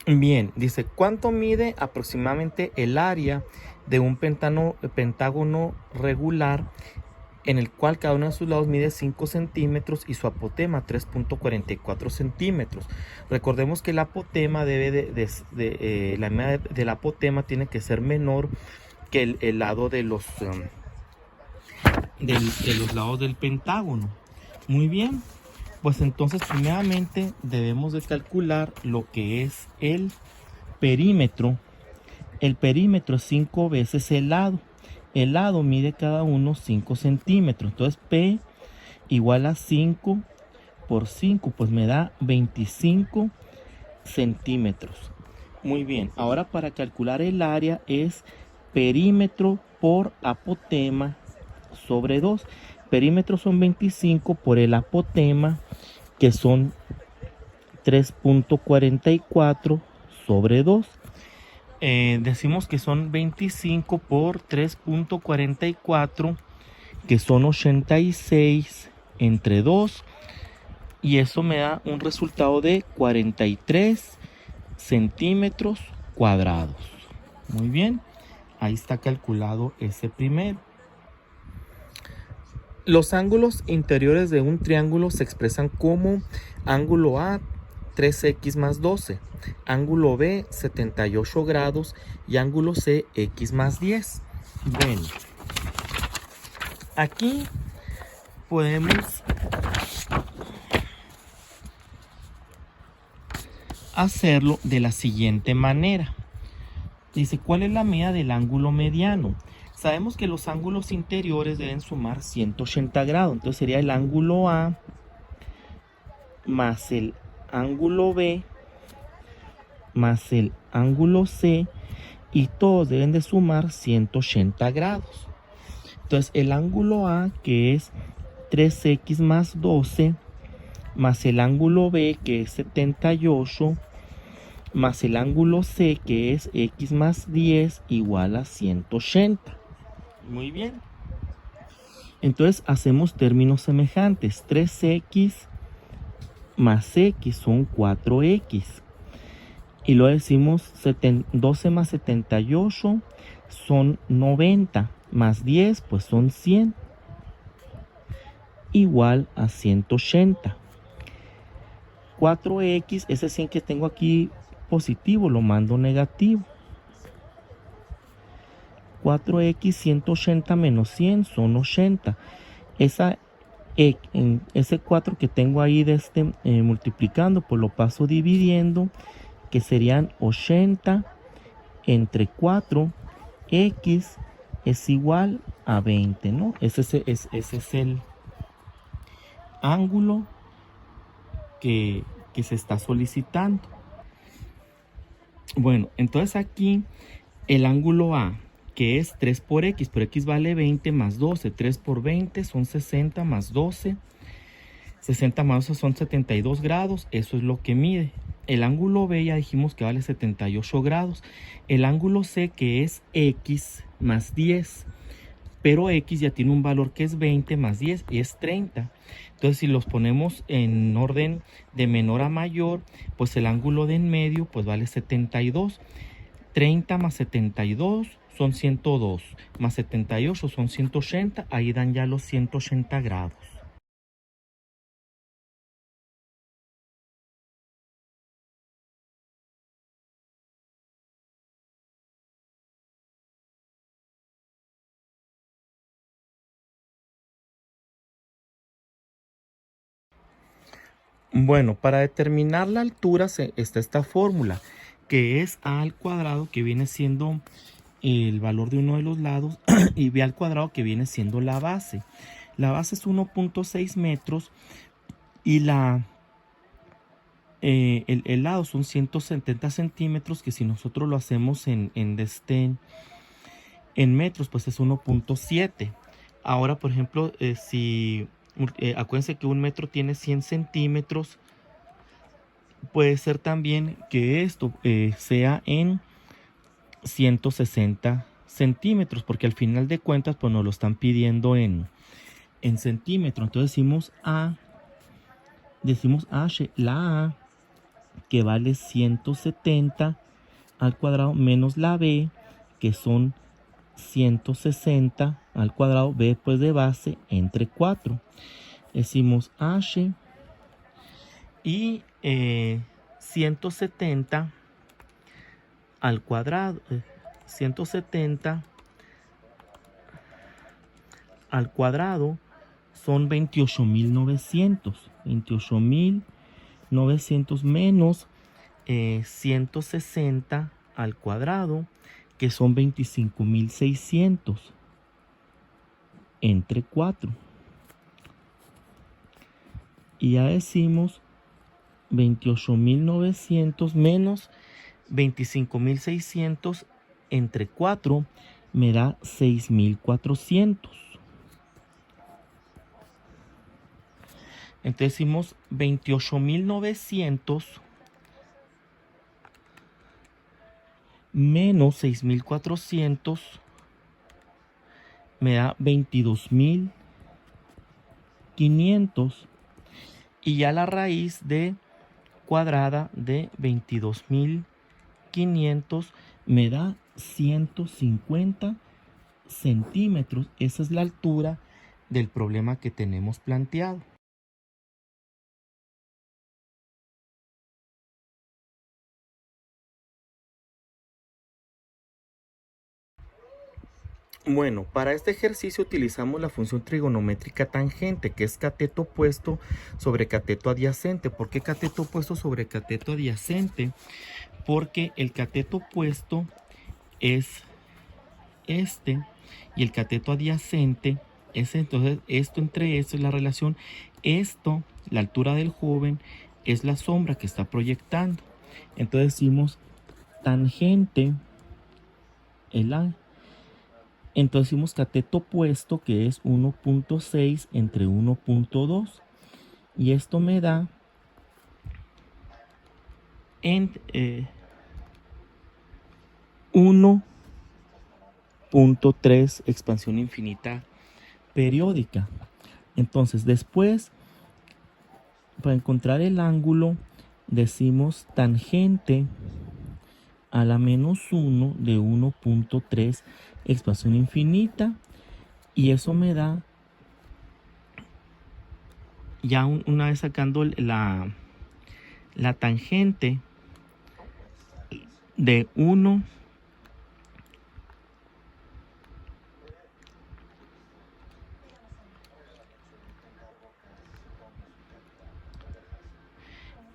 Bien, dice, ¿cuánto mide aproximadamente el área de un pentágono regular en el cual cada uno de sus lados mide 5 centímetros y su apotema 3.44 centímetros? Recordemos que el apotema la media del apotema tiene que ser menor que el lado de los lados del pentágono. Muy bien, pues entonces primeramente debemos de calcular lo que es el perímetro. El perímetro es 5 veces el lado. El lado mide cada uno 5 centímetros. Entonces P igual a 5 por 5, pues me da 25 centímetros. Muy bien, ahora para calcular el área es perímetro por apotema sobre 2. Perímetro son 25 por el apotema, que son 3.44 sobre 2. Decimos que son 25 por 3.44, que son 86 entre 2, y eso me da un resultado de 43 centímetros cuadrados. Muy bien, ahí está calculado ese primero. Los ángulos interiores de un triángulo se expresan como ángulo A 3x más 12, ángulo B 78 grados y ángulo C x más 10. Bueno, aquí podemos hacerlo de la siguiente manera. Dice, ¿cuál es la medida del ángulo mediano? Sabemos que los ángulos interiores deben sumar 180 grados. Entonces sería el ángulo A más el ángulo B más el ángulo C, y todos deben de sumar 180 grados. Entonces el ángulo A, que es 3x más 12, más el ángulo B, que es 78, más el ángulo C, que es x más 10, igual a 180. Muy bien. Entonces hacemos términos semejantes. 3x más x son 4x. Y luego decimos 12 más 78 son 90. Más 10 pues son 100. Igual a 180. 4x, ese 100 que tengo aquí positivo lo mando negativo. 4x 180 menos 100 son 80. Ese 4 que tengo ahí multiplicando, pues lo paso dividiendo, que serían 80 entre 4, x es igual a 20, ¿no? Ese es el ángulo que se está solicitando. Bueno, entonces aquí el ángulo A, que es 3 por x vale 20 más 12, 3 por 20 son 60 más 12, 60 más 12 son 72 grados, eso es lo que mide. El ángulo B ya dijimos que vale 78 grados. El ángulo C, que es x más 10, pero x ya tiene un valor que es 20 más 10 y es 30. Entonces si los ponemos en orden de menor a mayor, pues el ángulo de en medio pues vale 72. 30 más 72 son 102, más 78 son 180, ahí dan ya los 180 grados. Bueno, para determinar la altura está esta fórmula, que es a al cuadrado, que viene siendo el valor de uno de los lados, y b al cuadrado, que viene siendo la base. La base es 1.6 metros y el lado son 170 centímetros, que si nosotros lo hacemos en metros, pues es 1.7. Ahora, por ejemplo, acuérdense que un metro tiene 100 centímetros, puede ser también que esto sea en 160 centímetros, porque al final de cuentas pues nos lo están pidiendo en centímetros. Entonces decimos H, la A que vale 170 al cuadrado menos la b, que son 160 al cuadrado, b pues de base, entre 4. Decimos h y 170 al cuadrado, 170 al cuadrado son 28.900. 28.900 menos 160 al cuadrado, que son 25.600, entre 4. Y ya decimos 28.900 menos 25.600 entre 4 me da 6.400. Entonces decimos 28.900 menos 6.400 me da 22.500. Y ya la raíz de cuadrada de 22.500 me da 150 centímetros. Esa es la altura del problema que tenemos planteado. Bueno, para este ejercicio utilizamos la función trigonométrica tangente, que es cateto opuesto sobre cateto adyacente. ¿Por qué cateto opuesto sobre cateto adyacente? Porque el cateto opuesto es este y el cateto adyacente es, entonces esto entre esto es la relación. Esto, la altura del joven, es la sombra que está proyectando. Entonces decimos tangente, el A. Entonces decimos cateto opuesto, que es 1.6 entre 1.2. Y esto me da en 1.3 expansión infinita periódica. Entonces después, para encontrar el ángulo, decimos tangente a la menos 1 de 1.3 expansión infinita, y eso me da, ya una vez sacando la tangente de 1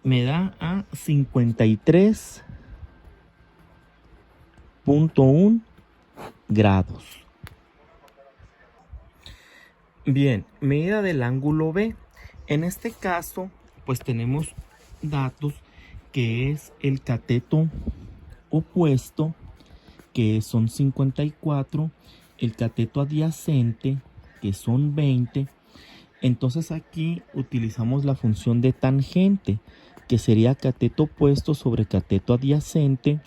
me da a 53.1 grados. Bien, medida del ángulo B. En este caso, pues tenemos datos que es el cateto opuesto, que son 54, el cateto adyacente, que son 20. Entonces aquí utilizamos la función de tangente, que sería cateto opuesto sobre cateto adyacente.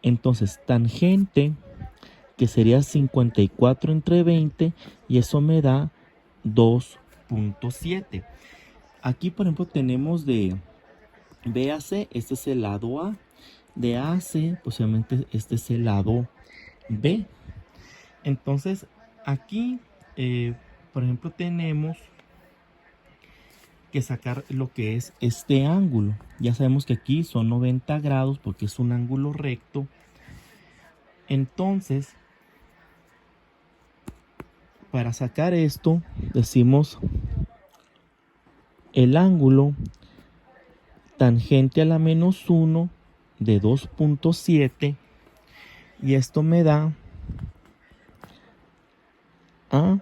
Entonces tangente, que sería 54 entre 20, y eso me da 2.7. Aquí, por ejemplo, tenemos de B a C, este es el lado A. De A a C, posiblemente este es el lado B. Entonces, aquí, por ejemplo, tenemos que sacar lo que es este ángulo. Ya sabemos que aquí son 90 grados porque es un ángulo recto. Entonces, para sacar esto, decimos el ángulo tangente a la menos 1 de 2.7, y esto me da a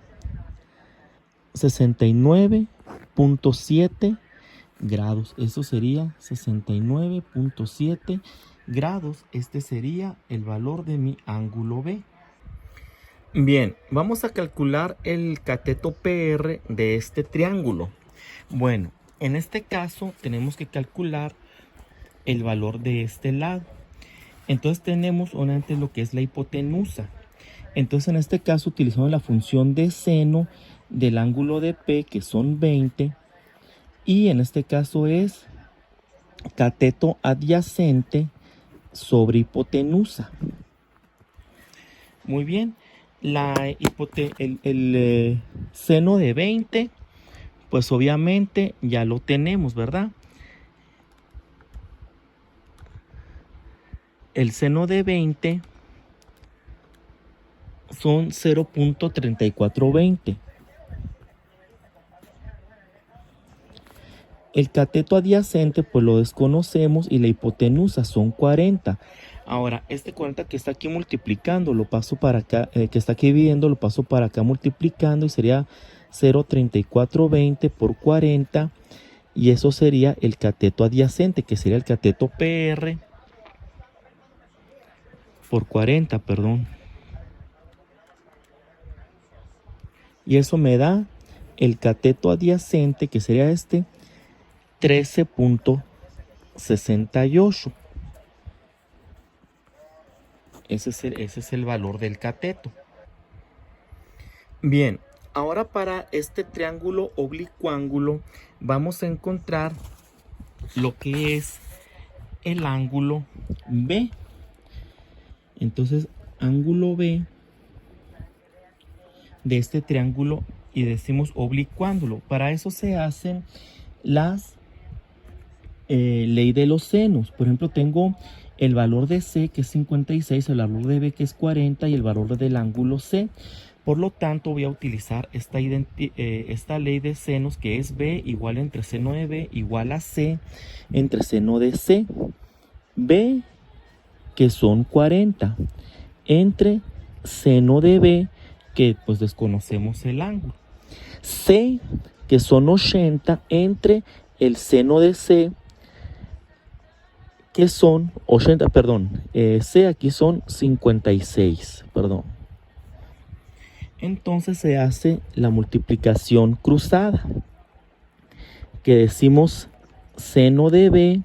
69.7 grados. Eso sería 69.7 grados. Este sería el valor de mi ángulo B. Bien, vamos a calcular el cateto PR de este triángulo. Bueno, en este caso tenemos que calcular el valor de este lado. Entonces tenemos obviamente lo que es la hipotenusa. Entonces en este caso utilizamos la función de seno del ángulo de P, que son 20. Y en este caso es cateto adyacente sobre hipotenusa. Muy bien, el seno de 20, pues obviamente ya lo tenemos, ¿verdad? El seno de 20 son 0.3420. El cateto adyacente pues lo desconocemos y la hipotenusa son 40. Ahora, este 40 que está aquí multiplicando, lo paso para acá, que está aquí dividiendo, lo paso para acá multiplicando y sería 0.3420 por 40. Y eso sería el cateto adyacente, que sería el cateto PR por 40, perdón. Y eso me da el cateto adyacente, que sería este, 13.68. Ese es el valor del cateto. Bien, ahora para este triángulo oblicuángulo vamos a encontrar lo que es el ángulo B. Entonces, ángulo B de este triángulo y decimos oblicuángulo. Para eso se hacen las ley de los senos. Por ejemplo, tengo el valor de C, que es 56, el valor de B, que es 40, y el valor del ángulo C. Por lo tanto, voy a utilizar esta ley de senos, que es B igual entre seno de B igual a C entre seno de C. B, que son 40, entre seno de B, que pues desconocemos el ángulo. C, que son 80, entre el seno de C, que son 80, perdón, C aquí son 56, perdón. Entonces se hace la multiplicación cruzada, que decimos seno de B,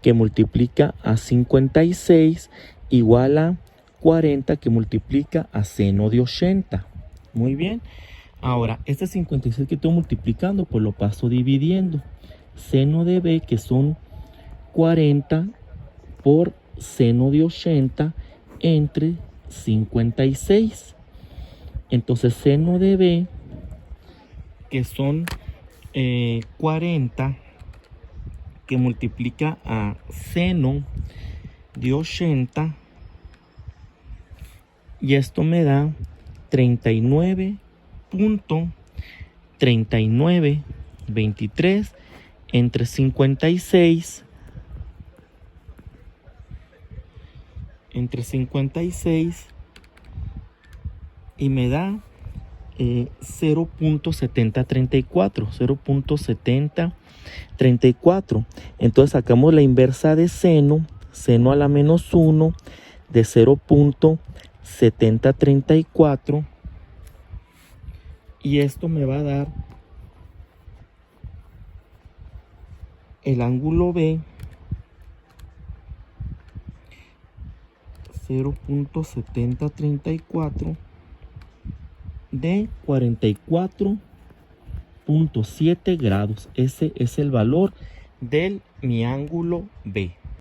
que multiplica a 56, igual a 40, que multiplica a seno de 80. Muy bien. Ahora, este 56 que estoy multiplicando, pues lo paso dividiendo. Seno de B, que son 40, por seno de 80 entre 56. Entonces, seno de B, que son 40, que multiplica a seno de 80, y esto me da 39.3923 entre 56 y me da 0.7034. Entonces sacamos la inversa de seno a la menos 1 de 0.7034, y esto me va a dar el ángulo B 0.7034 de 44.7 grados. Ese es el valor del mi ángulo B.